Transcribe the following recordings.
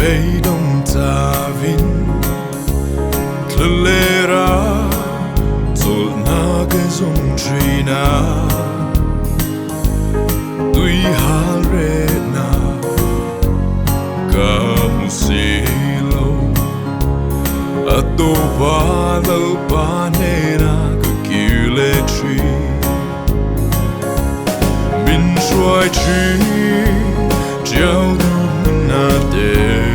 mây đông ta vin lê ra rồi na cái dòng truy na tuy hà rê na cả một xí lâu à tô ba lâu ba nê na cứ kêu lê truy mình xoay truy treo du na đê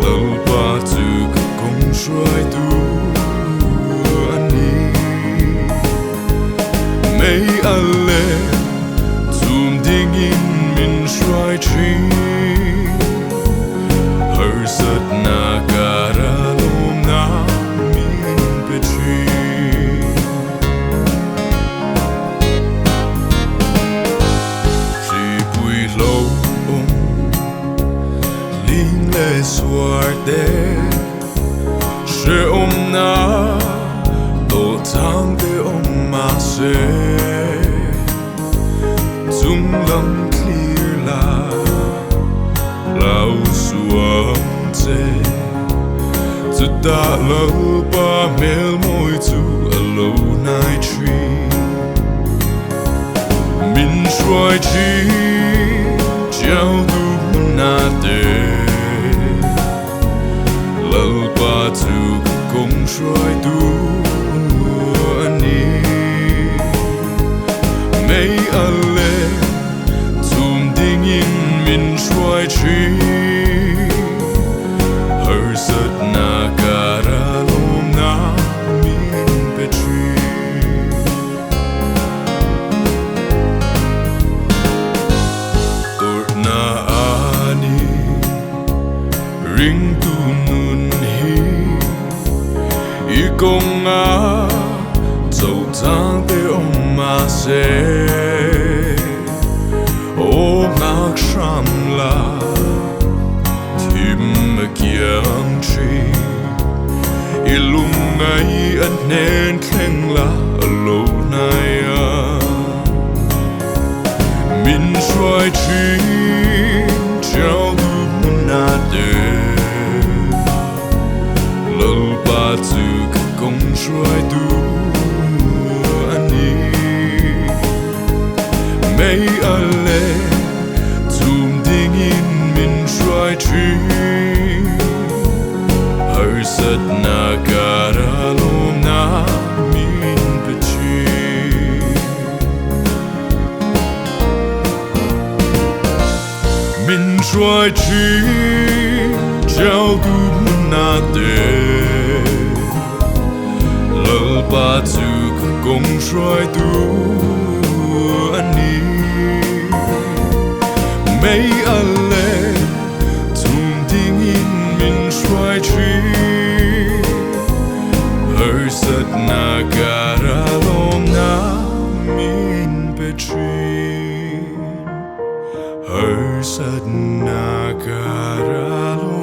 lâu ba tu cứ công xoay tu mấy alle zum ding in min xoay truy hơi sật na gara lom na min pe truy khi bụi lâu linh lệ xoay đê sẽ na tổ thang để mà sẽ dung lăng clear lao xuống thế từ ta lâu ba mel môi tu alone night tree min xoay chi treo du na de lâu ba tu cùng xoay tu mấy alle zum ding in min xoay truy hơi sật na gara lom na min pe truy tor na ani ring tu nun hi i kong a dẫu thang để mà sẽ ôm ác sam la tìm kiang chi ilung ngay anh nên khen la lâu nay min xoay chi trao du na de lâu ba tu công xoay tu mấy alle zum ding in min xoay truy hơi sật na gara lom na min pe truy min xoay truy treo du na de lỡ ba tu cùng xoay tu mấy alle zum ding in min xoay truy hơi sật na gara lom na min pe truy hơi sật na gara lom